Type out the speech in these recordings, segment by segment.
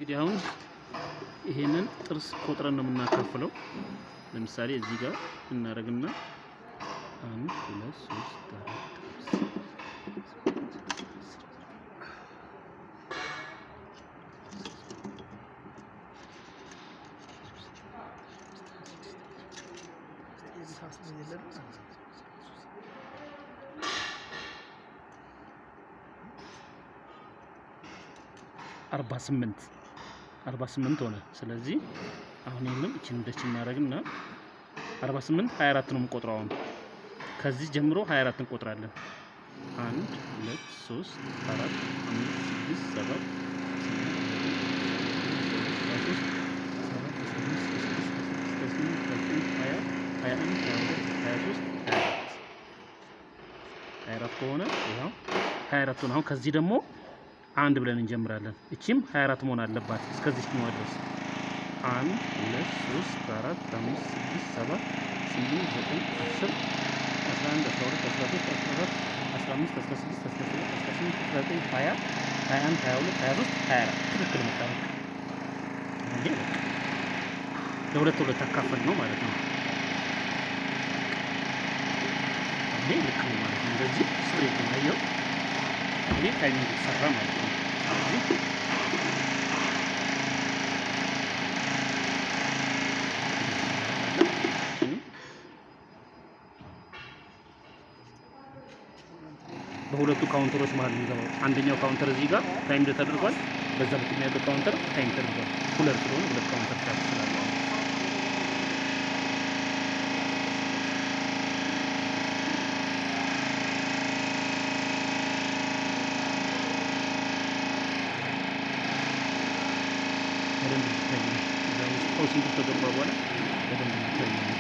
እንግዲህ አሁን ይሄንን ጥርስ ቆጥረን ነው የምናካፍለው። ለምሳሌ እዚህ ጋር እናደርግና 1 2 3 4 48 ሆነ። ስለዚህ አሁን ይሄንን እቺን እንደዚህ እናደርግና 48 24 ነው የምንቆጥረው። አሁን ከዚህ ጀምሮ 24 እንቆጥራለን። 1 2 3 4 5 6 7 24 ከሆነ ይሄው 24 ነው። አሁን ከዚህ ደግሞ አንድ ብለን እንጀምራለን። እቺም 24 መሆን አለባት እስከዚህ ነው ድረስ 1 2 3 4 5 6 7 8 9 10 11 12 13 14 15 16 17 18 19 20 21 22 23 24 ትክክል መጣ። እንዴ ለሁለት አካፈል ነው ማለት ነው። እንዴ ልክ ነው ማለት ነው። እንደዚህ ስትሬት ነው ያየው። እንዴ ታይሚንግ ሰራ ማለት ነው። በሁለቱ ካውንተሮች መሃል ነው። አንደኛው ካውንተር እዚህ ጋር ታይም ተደርጓል። በዛ በኩል ያለው ካውንተር ታይም ተደርጓል። ሁለት ስለሆነ ሁለት ካውንተር ታስላለ። በደንብ ይታያል። እዛው ፕሮሰስ ተደርጓል በኋላ በደንብ ይታያል።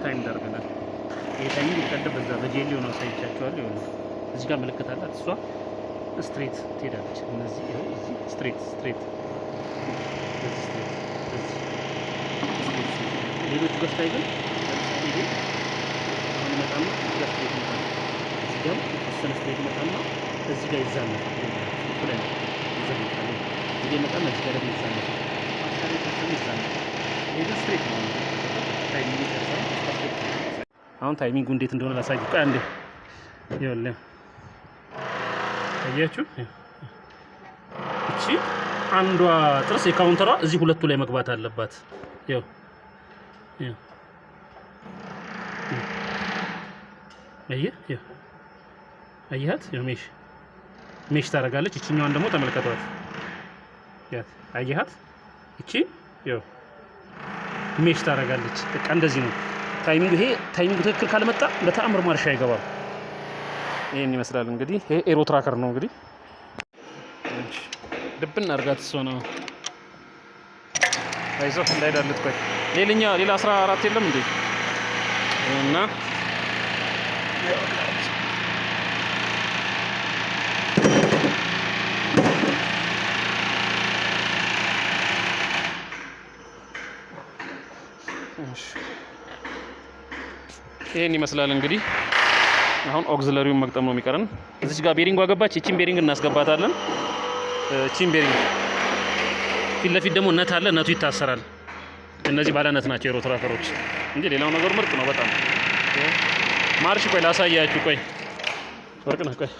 ታይም ዳርገናል። ይሄ ታይሚንግ ይቀደም በዛ በጄሊዮ ነው ሳይቻቸዋል። ይሆነ እዚህ ጋር ምልክት አላት። እሷ ስትሬት ትሄዳለች። እነዚህ ይሄው እዚህ ስትሬት ሌሎቹ ጋር ስታይ ግን ይሄ አሁን መጣና እዚህ ጋር ስትሬት መጣና እዚህ ጋር የተወሰነ ስትሬት መጣና እዚህ ጋር ይዛነፋል። ሁለት ይዛነፋል። እዚህ ጋር መጣና እዚህ ጋር ይዛነፋል። አስታሪ ተሰም ይዛነፋል። ይሄ ስትሬት ነው። አሁን ታይሚንጉ እንዴት እንደሆነ ላሳይህ። ቆይ አንዴ ይኸውልህ፣ አያችሁ እቺ አንዷ ጥርስ የካውንተሯ እዚህ ሁለቱ ላይ መግባት አለባት። ይኸው አየሃት? ይኸው ሜሽ ታደርጋለች። እቺኛዋን ደግሞ ተመልከቷት። አየሃት? እቺ ይኸው ሜሽ ታደርጋለች። በቃ እንደዚህ ነው ታይሚንግ። ይሄ ታይሚንግ ትክክል ካልመጣ በተአምር ማርሻ አይገባም። ይሄን ይመስላል እንግዲህ። ይሄ ኤሮ ትራከር ነው እንግዲህ። ድብን አድርጋት እሷ ነው አይዞህ እንዳይዳልት። ቆይ ሌላ 14 የለም እንዴ? እና ይሄን ይመስላል እንግዲህ። አሁን ኦክሲለሪውን መግጠም ነው የሚቀረን። እዚህ ጋር ቤሪንግ ገባች። እቺን ቤሪንግ እናስገባታለን። እቺን ቤሪንግ ፊት ለፊት ደግሞ ነት አለ። ነቱ ይታሰራል። እነዚህ ባለ ነት ናቸው ኤሮ ትራከሮች እንጂ ሌላው ነገር ምርጥ ነው በጣም። ማርሽ ቆይ ላሳያችሁ። ቆይ ወርቅነህ ቆይ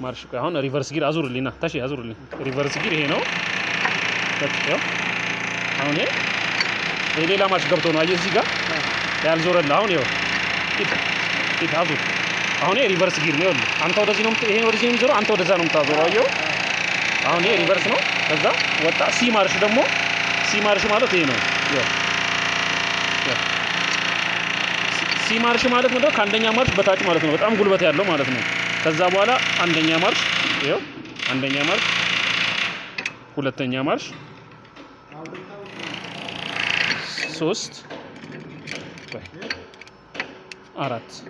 ማርሽ ቆይ። አሁን ሪቨርስ ጊር አዙርልኝና ታሺ አዙርልኝ። ሪቨርስ ጊር ይሄ ነው። አሁን ይሄ ሌላ ማርሽ ገብቶ ነው። አየህ እዚህ ጋር ያልዞረልህ አሁን ይኸው ሂድ አዙር። አሁን ይሄ ሪቨርስ ጊር ነው። አንተ ወደዚህ ነው ይሄ ወደዚህ ነው የሚዞረው፣ አንተ ወደዛ ነው የምታዞረው። አየው አሁን ይሄ ሪቨርስ ነው። ከዛ ወጣ። ሲ ማርሽ ደግሞ ሲ ማርሽ ማለት ይሄ ነው። ሲ ማርሽ ማለት ነው ከአንደኛ ማርሽ በታች ማለት ነው። በጣም ጉልበት ያለው ማለት ነው። ከዛ በኋላ አንደኛ ማርሽ ይኸው አንደኛ ማርሽ ሁለተኛ ማርሽ 3 4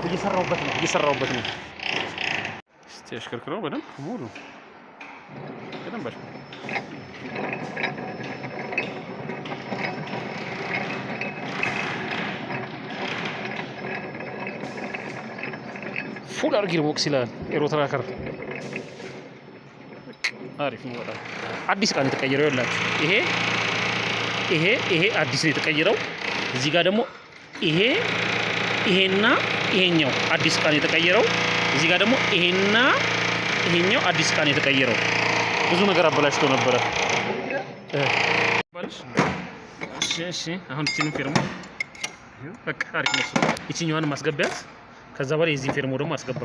እየሰራሁበት ነው። እስቲ አሽከርክረው በደንብ ሙሉ በደንብ ፉል አርጊር ቦክስ ይላል ኤሮ ትራከር። አሪፍ ነው በጣም አዲስ ቃል የተቀየረው ይላችሁ። ይሄ አዲስ ነው የተቀየረው። እዚህ ጋር ደግሞ ይሄና ይሄኛው አዲስ ቃል የተቀየረው። እዚህ ጋር ደግሞ ይሄና ይሄኛው አዲስ ቃል የተቀየረው። ብዙ ነገር አበላሽቶ ነበረ። እሺ አሁን እቺን ፌርሞ በቃ አሪፍ ነው። እቺኛዋን ማስገቢያት ከዛ በኋላ የዚህ ፌርሞ ደግሞ አስገባ።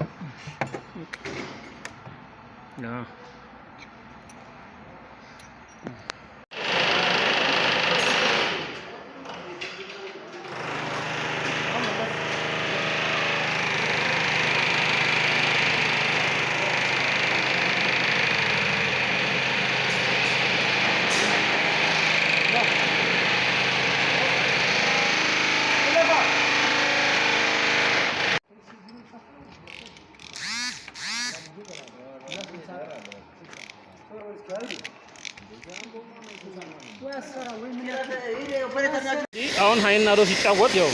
አሁን ሀይና ዶ ሲጫወት ያው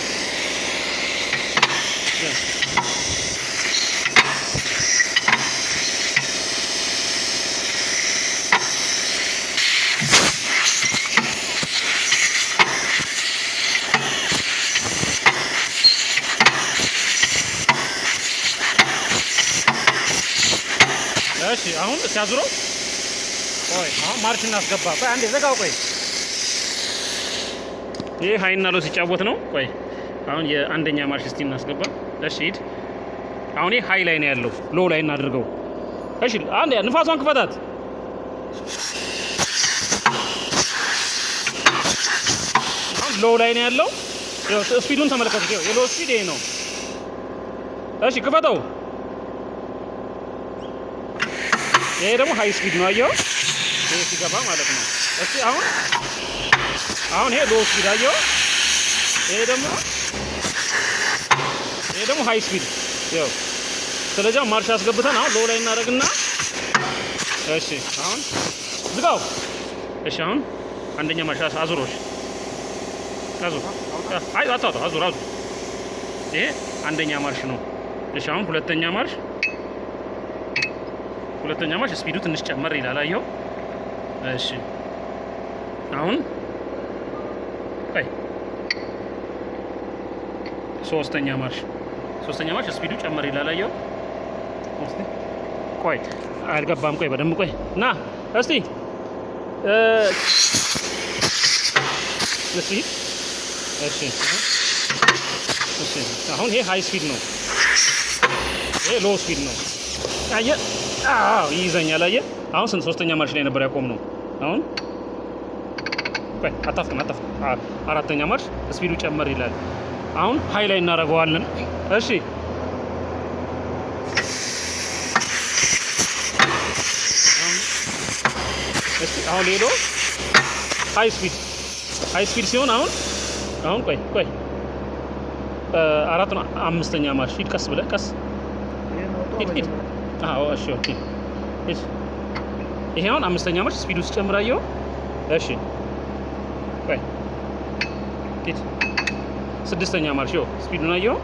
እሺ አሁን ሲያዙረው ቆይ አሁን ማርሽ እናስገባ። ቆይ አንዴ ዘጋው። ቆይ ይሄ ሀይና ሎ ሲጫወት ነው። ቆይ አሁን የአንደኛ ማርሽ እስቲ እናስገባ። እሺ ሂድ። አሁን ይሄ ሀይ ላይ ነው ያለው፣ ሎ ላይ እናድርገው። እሺ አንዴ ንፋሷን ክፈታት። አሁን ሎ ላይ ነው ያለው። ያው ስፒዱን ተመልከቱ። ያው የሎ ስፒድ ይሄ ነው። እሺ ክፈተው። ይሄ ደግሞ ሃይ ስፒድ ነው። አየው ይሄ ሲገባ ማለት ነው። እስቲ አሁን ይሄ ሎ ስፒድ አየው። ይሄ ደግሞ ሃይ ስፒድ ያው። ስለዚህ ማርሽ አስገብተን አሁን ሎ ላይ እናደርግና እሺ አሁን ዝጋው። እሺ አሁን አንደኛ ማርሽ አዙሮሽ አይ አታውጣ አዙር። ይሄ አንደኛ ማርሽ ነው። እሺ አሁን ሁለተኛ ማርሽ ስፒዱ ትንሽ ጨመር ይላል። አየው እሺ አሁን ቆይ ሶስተኛ ማርሽ ስፒዱ ጨመር ይላል። አየው እስቲ ቆይ አልገባም። ቆይ በደንብ ቆይ ና እስቲ እሺ አሁን ይሄ ሃይ ስፒድ ነው፣ ይሄ ሎ ስፒድ ነው። አየህ ይይዘኛል። አየህ አሁን ስንት ሶስተኛ ማርሽ ላይ ነበር ያቆምነው። አሁን ቆይ አታፍጥን። አራተኛ ማርሽ ስፒዱ ጨመር ይላል። አሁን ሃይ ላይ እናደርገዋለን። እሺ አሁን ሌሎ ሃይ ስፒድ ሲሆን አሁን ቆይ አራት ነው አምስተኛ ማርሽ ሂድ። ቀስ ብለህ ቀስ ሂድ። እሺ ኦኬ። ይሄ አሁን አምስተኛ ማርሽ ስፒዱ ሲጨምር አየው። እሺ ቆይ ሂድ። ስድስተኛ ማርሽ ይኸው ስፒዱን አየው።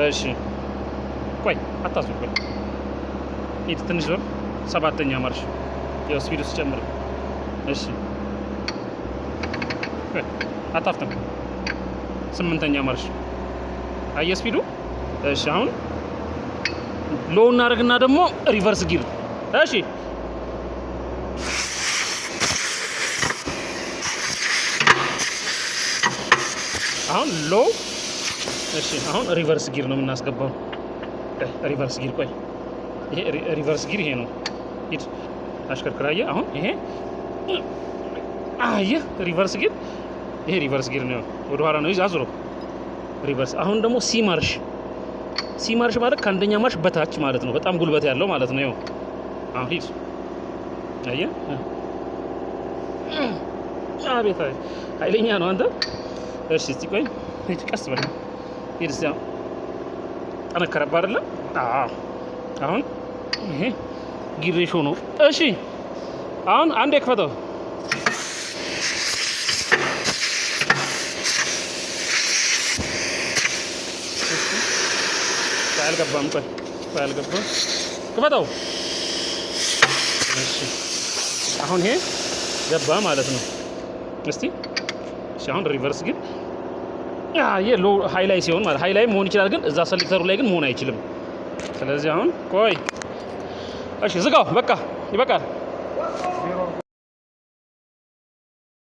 እሺ ቆይ አታስብ። ቆይ ሂድ ትንሽ ዞር። ሰባተኛ ማርሽ ይኸው ስፒዱ ሲጨምር። እሺ ቆይ አታፍጥም። ስምንተኛ ማርሽ አየህ ስፒዱ። እሺ አሁን ሎ እናደርግና ደግሞ ሪቨርስ ጊር። እሺ አሁን ሎ። እሺ አሁን ሪቨርስ ጊር ነው የምናስገባው። ሪቨርስ ጊር ቆይ ይሄ ሪቨርስ ጊር ይሄ ነው። ሂድ አሽከርክር። አየህ አሁን ይሄ አየህ ሪቨርስ ጊር። ይሄ ሪቨርስ ጊር ነው፣ ወደ ኋላ ነው። አዙሮ ሪቨርስ። አሁን ደግሞ ሲ ሲ ማርሽ ማለት ከአንደኛ ማርሽ በታች ማለት ነው። በጣም ጉልበት ያለው ማለት ነው። ይኸው አሁን ሂድ። አየህ? አቤት ኃይለኛ ነው አንተ። እሺ እስቲ ቆይ ሂድ፣ ቀስ በል ሂድ። እስቲ ጠነከረብህ አይደለ? አዎ። አሁን ይሄ ጊሬሾ ነው። እሺ አሁን አንዴ ክፈተው። አልገባም። ቆይ አልገባም። ክፈተው። እሺ አሁን ይሄ ገባ ማለት ነው። እስቲ እሺ አሁን ሪቨርስ ግን ይሄ ሎ ሃይ ላይ ሲሆን ማለት ሃይ ላይ መሆን ይችላል፣ ግን እዛ ሰሌክተሩ ላይ ግን መሆን አይችልም። ስለዚህ አሁን ቆይ እሺ ዝጋው። በቃ ይበቃል።